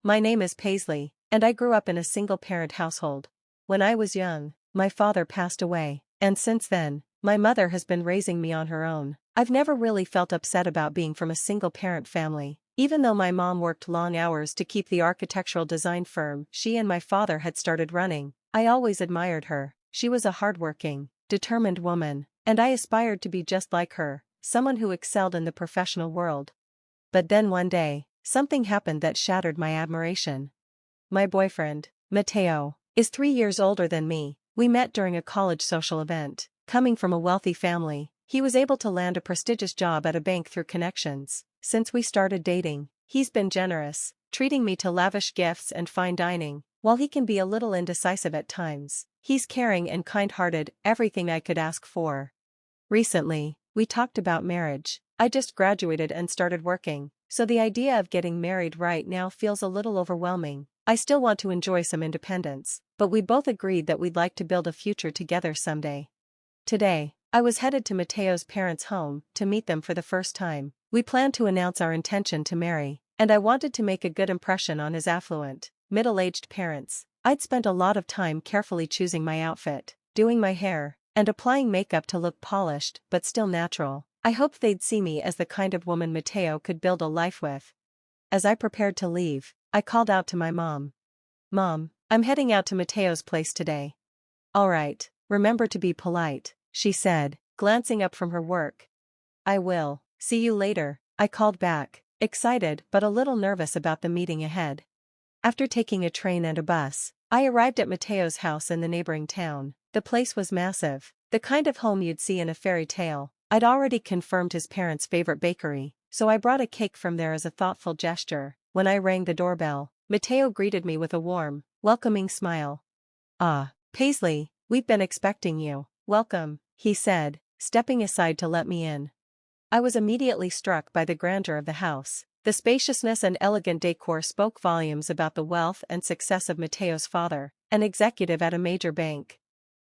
My name is Paisley, and I grew up in a single-parent household. When I was young, my father passed away, and since then, my mother has been raising me on her own. I've never really felt upset about being from a single-parent family. Even though my mom worked long hours to keep the architectural design firm she and my father had started running, I always admired her. She was a hardworking, determined woman, and I aspired to be just like her, someone who excelled in the professional world. But then one day, something happened that shattered my admiration. My boyfriend, Matteo, is 3 years older than me. We met during a college social event. Coming from a wealthy family, he was able to land a prestigious job at a bank through connections. Since we started dating, he's been generous, treating me to lavish gifts and fine dining. While he can be a little indecisive at times, he's caring and kind-hearted, everything I could ask for. Recently, we talked about marriage. I just graduated and started working, so the idea of getting married right now feels a little overwhelming. I still want to enjoy some independence, but we both agreed that we'd like to build a future together someday. Today, I was headed to Matteo's parents' home to meet them for the first time. We planned to announce our intention to marry, and I wanted to make a good impression on his affluent, middle-aged parents. I'd spent a lot of time carefully choosing my outfit, doing my hair, and applying makeup to look polished but still natural. I hoped they'd see me as the kind of woman Matteo could build a life with. As I prepared to leave, I called out to my mom. "Mom, I'm heading out to Matteo's place today." "All right, remember to be polite," she said, glancing up from her work. "I will. See you later," I called back, excited but a little nervous about the meeting ahead. After taking a train and a bus, I arrived at Matteo's house in the neighboring town. The place was massive, the kind of home you'd see in a fairy tale. I'd already confirmed his parents' favorite bakery, so I brought a cake from there as a thoughtful gesture. When I rang the doorbell, Matteo greeted me with a warm, welcoming smile. "Ah, Paisley, we've been expecting you. Welcome," he said, stepping aside to let me in. I was immediately struck by the grandeur of the house. The spaciousness and elegant decor spoke volumes about the wealth and success of Matteo's father, an executive at a major bank.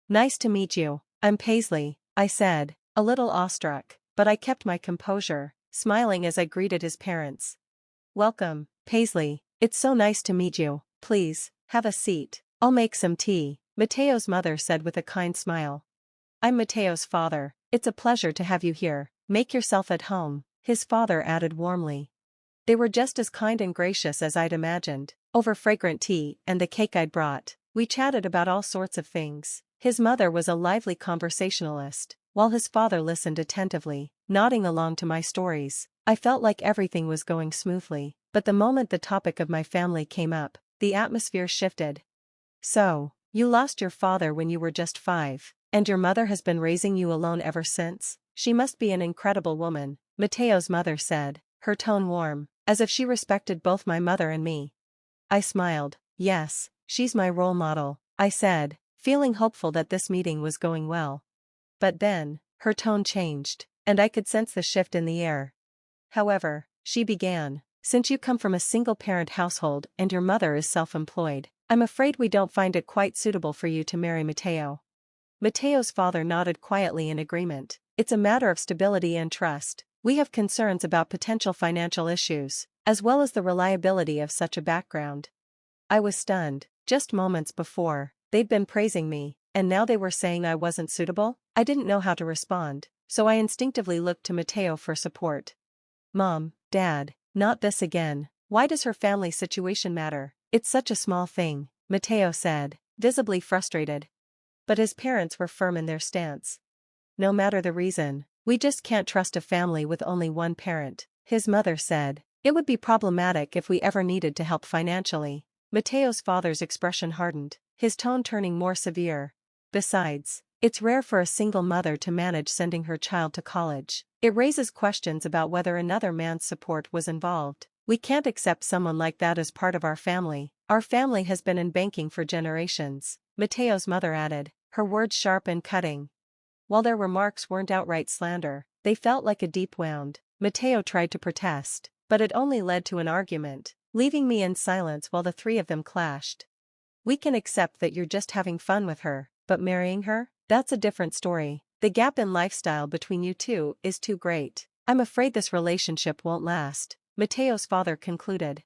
"Nice to meet you, I'm Paisley," I said, a little awestruck, but I kept my composure, smiling as I greeted his parents. "Welcome, Paisley, it's so nice to meet you. Please, have a seat. I'll make some tea," Matteo's mother said with a kind smile. "I'm Matteo's father. It's a pleasure to have you here. Make yourself at home," his father added warmly. They were just as kind and gracious as I'd imagined. Over fragrant tea and the cake I'd brought, we chatted about all sorts of things. His mother was a lively conversationalist, while his father listened attentively, nodding along to my stories. I felt like everything was going smoothly, but the moment the topic of my family came up, the atmosphere shifted. "So, you lost your father when you were just 5, and your mother has been raising you alone ever since? She must be an incredible woman," Matteo's mother said, her tone warm, as if she respected both my mother and me. I smiled. "Yes, she's my role model," I said, feeling hopeful that this meeting was going well. But then, her tone changed, and I could sense the shift in the air. "However," she began, "since you come from a single-parent household and your mother is self-employed, I'm afraid we don't find it quite suitable for you to marry Matteo." Matteo's father nodded quietly in agreement. "It's a matter of stability and trust. We have concerns about potential financial issues, as well as the reliability of such a background." I was stunned. Just moments before, they'd been praising me, and now they were saying I wasn't suitable? I didn't know how to respond, so I instinctively looked to Matteo for support. "Mom, Dad, not this again. Why does her family situation matter? It's such a small thing," Matteo said, visibly frustrated. But his parents were firm in their stance. "No matter the reason, we just can't trust a family with only one parent," his mother said. "It would be problematic if we ever needed to help financially." Matteo's father's expression hardened, his tone turning more severe. "Besides, it's rare for a single mother to manage sending her child to college. It raises questions about whether another man's support was involved. We can't accept someone like that as part of our family. Our family has been in banking for generations," Matteo's mother added, her words sharp and cutting. While their remarks weren't outright slander, they felt like a deep wound. Matteo tried to protest, but it only led to an argument, leaving me in silence while the three of them clashed. "We can accept that you're just having fun with her, but marrying her? That's a different story. The gap in lifestyle between you two is too great. I'm afraid this relationship won't last," Matteo's father concluded.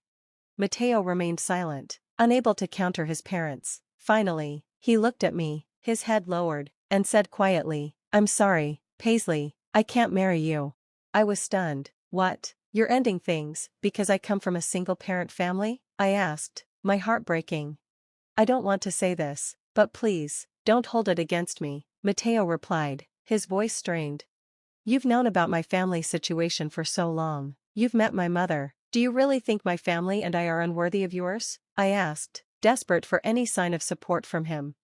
Mateo remained silent, unable to counter his parents. Finally, he looked at me, his head lowered, and said quietly, "I'm sorry, Paisley, I can't marry you." I was stunned. "What? You're ending things because I come from a single-parent family?" I asked, my heart breaking. "I don't want to say this, but please, don't hold it against me," Mateo replied, his voice strained. "You've known about my family situation for so long. You've met my mother. Do you really think my family and I are unworthy of yours?" I asked, desperate for any sign of support from him.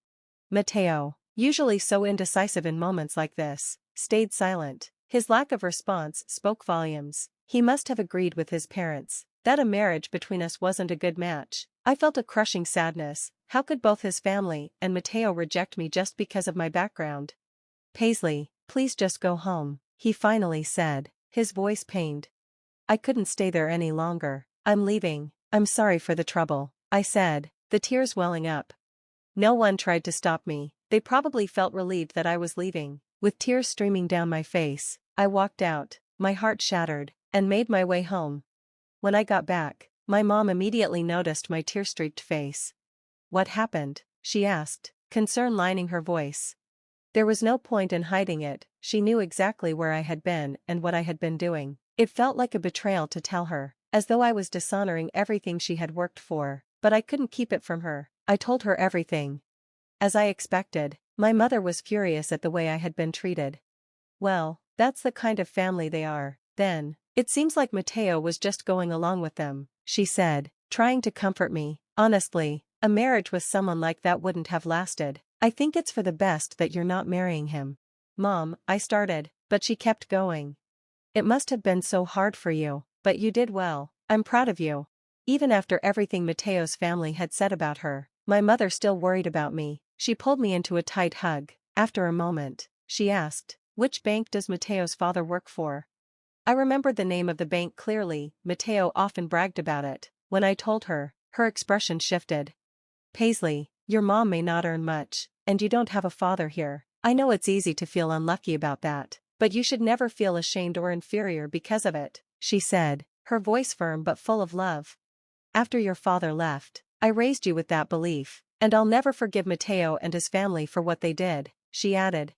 Mateo, usually so indecisive in moments like this, stayed silent. His lack of response spoke volumes. He must have agreed with his parents that a marriage between us wasn't a good match. I felt a crushing sadness. How could both his family and Mateo reject me just because of my background? "Paisley, please just go home," he finally said, his voice pained. I couldn't stay there any longer. "I'm leaving. I'm sorry for the trouble," I said, the tears welling up. No one tried to stop me. They probably felt relieved that I was leaving. With tears streaming down my face, I walked out, my heart shattered, and made my way home. When I got back, my mom immediately noticed my tear-streaked face. "What happened?" she asked, concern lining her voice. There was no point in hiding it. She knew exactly where I had been and what I had been doing. It felt like a betrayal to tell her, as though I was dishonoring everything she had worked for, but I couldn't keep it from her. I told her everything. As I expected, my mother was furious at the way I had been treated. "Well, that's the kind of family they are, then. It seems like Mateo was just going along with them," she said, trying to comfort me. "Honestly, a marriage with someone like that wouldn't have lasted. I think it's for the best that you're not marrying him." "Mom," I started, but she kept going. "It must have been so hard for you, but you did well. I'm proud of you." Even after everything Mateo's family had said about her, my mother still worried about me. She pulled me into a tight hug. After a moment, she asked, "Which bank does Mateo's father work for?" I remembered the name of the bank clearly. Mateo often bragged about it. When I told her, her expression shifted. "Paisley, your mom may not earn much, and you don't have a father here. I know it's easy to feel unlucky about that, but you should never feel ashamed or inferior because of it," she said, her voice firm but full of love. "After your father left, I raised you with that belief, and I'll never forgive Mateo and his family for what they did," she added.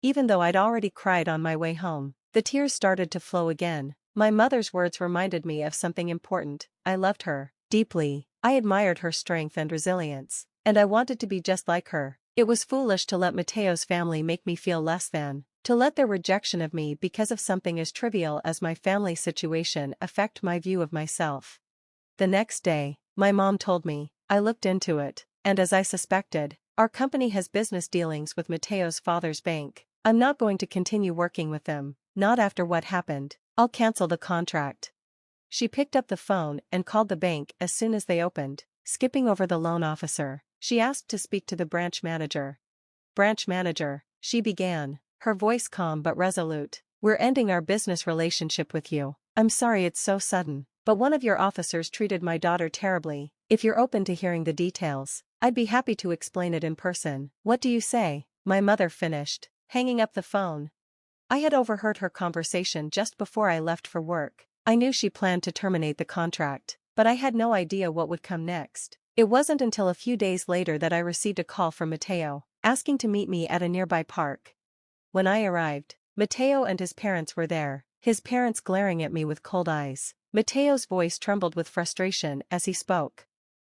Even though I'd already cried on my way home, the tears started to flow again. My mother's words reminded me of something important. I loved her deeply. I admired her strength and resilience, and I wanted to be just like her. It was foolish to let Mateo's family make me feel less than, to let their rejection of me because of something as trivial as my family situation affect my view of myself. The next day, my mom told me. I looked into it, and as I suspected, our company has business dealings with Mateo's father's bank. I'm not going to continue working with them, not after what happened. I'll cancel the contract. She picked up the phone and called the bank as soon as they opened. Skipping over the loan officer, she asked to speak to the branch manager. "Branch manager," she began, her voice calm but resolute. "We're ending our business relationship with you. I'm sorry it's so sudden, but one of your officers treated my daughter terribly. If you're open to hearing the details, I'd be happy to explain it in person." "What do you say?" my mother finished, hanging up the phone. I had overheard her conversation just before I left for work. I knew she planned to terminate the contract, but I had no idea what would come next. It wasn't until a few days later that I received a call from Mateo, asking to meet me at a nearby park. When I arrived, Mateo and his parents were there, his parents glaring at me with cold eyes. Mateo's voice trembled with frustration as he spoke.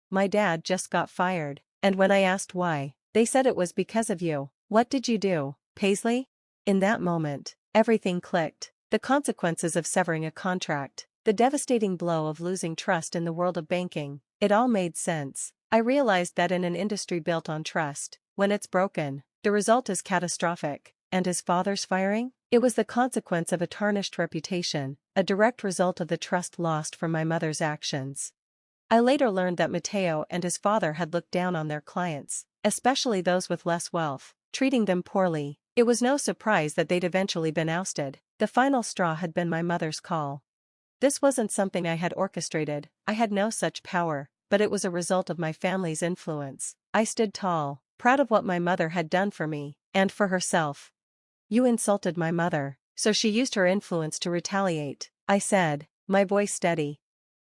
"My dad just got fired, and when I asked why, they said it was because of you. What did you do, Paisley?" In that moment, everything clicked. The consequences of severing a contract, the devastating blow of losing trust in the world of banking, it all made sense. I realized that in an industry built on trust, when it's broken, the result is catastrophic. And his father's firing? It was the consequence of a tarnished reputation, a direct result of the trust lost from my mother's actions. I later learned that Mateo and his father had looked down on their clients, especially those with less wealth, treating them poorly. It was no surprise that they'd eventually been ousted. The final straw had been my mother's call. This wasn't something I had orchestrated. I had no such power, but it was a result of my family's influence. I stood tall, proud of what my mother had done for me, and for herself. "You insulted my mother, so she used her influence to retaliate," I said, my voice steady.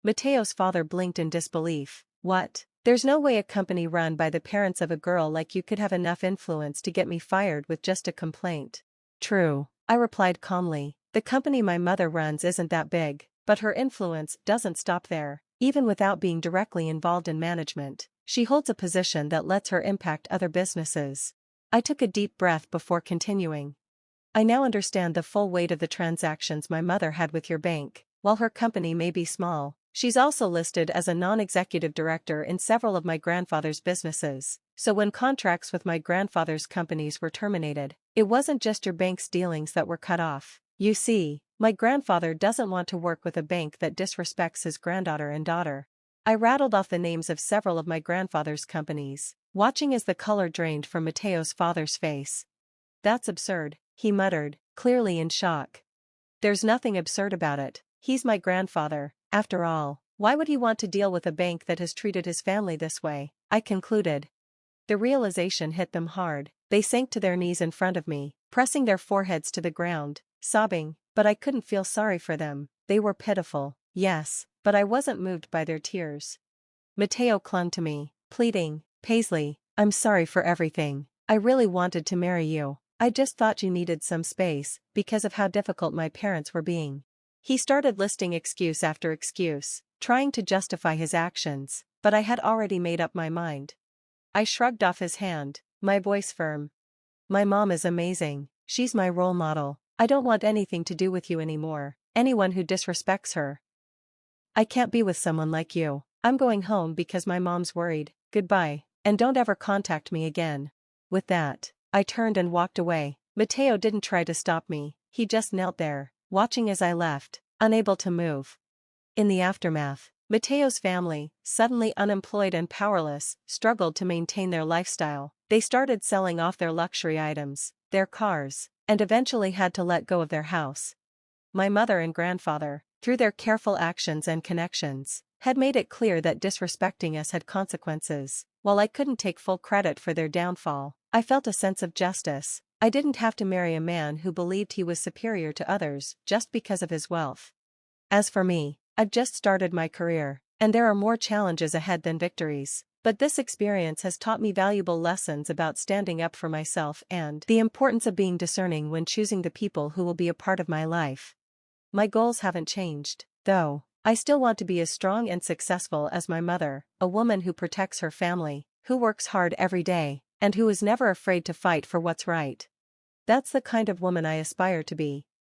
Mateo's father blinked in disbelief. What? There's no way a company run by the parents of a girl like you could have enough influence to get me fired with just a complaint. True, I replied calmly. The company my mother runs isn't that big, but her influence doesn't stop there. Even without being directly involved in management, she holds a position that lets her impact other businesses. I took a deep breath before continuing. I now understand the full weight of the transactions my mother had with your bank. While her company may be small, she's also listed as a non-executive director in several of my grandfather's businesses. So when contracts with my grandfather's companies were terminated, it wasn't just your bank's dealings that were cut off. You see, my grandfather doesn't want to work with a bank that disrespects his granddaughter and daughter. I rattled off the names of several of my grandfather's companies, watching as the color drained from Mateo's father's face. That's absurd, he muttered, clearly in shock. There's nothing absurd about it. He's my grandfather, after all. Why would he want to deal with a bank that has treated his family this way? I concluded. The realization hit them hard. They sank to their knees in front of me, pressing their foreheads to the ground, sobbing, but I couldn't feel sorry for them. They were pitiful, yes, but I wasn't moved by their tears. Mateo clung to me, pleading, Paisley, I'm sorry for everything. I really wanted to marry you. I just thought you needed some space, because of how difficult my parents were being. He started listing excuse after excuse, trying to justify his actions, but I had already made up my mind. I shrugged off his hand, my voice firm. My mom is amazing. She's my role model. I don't want anything to do with you anymore. Anyone who disrespects her. I can't be with someone like you. I'm going home because my mom's worried. Goodbye, and don't ever contact me again. With that, I turned and walked away. Mateo didn't try to stop me. He just knelt there, watching as I left, unable to move. In the aftermath, Mateo's family, suddenly unemployed and powerless, struggled to maintain their lifestyle. They started selling off their luxury items, their cars, and eventually had to let go of their house. My mother and grandfather, through their careful actions and connections, had made it clear that disrespecting us had consequences. While I couldn't take full credit for their downfall, I felt a sense of justice. I didn't have to marry a man who believed he was superior to others just because of his wealth. As for me, I've just started my career, and there are more challenges ahead than victories. But this experience has taught me valuable lessons about standing up for myself and the importance of being discerning when choosing the people who will be a part of my life. My goals haven't changed, though. I still want to be as strong and successful as my mother, a woman who protects her family, who works hard every day, and who is never afraid to fight for what's right. That's the kind of woman I aspire to be.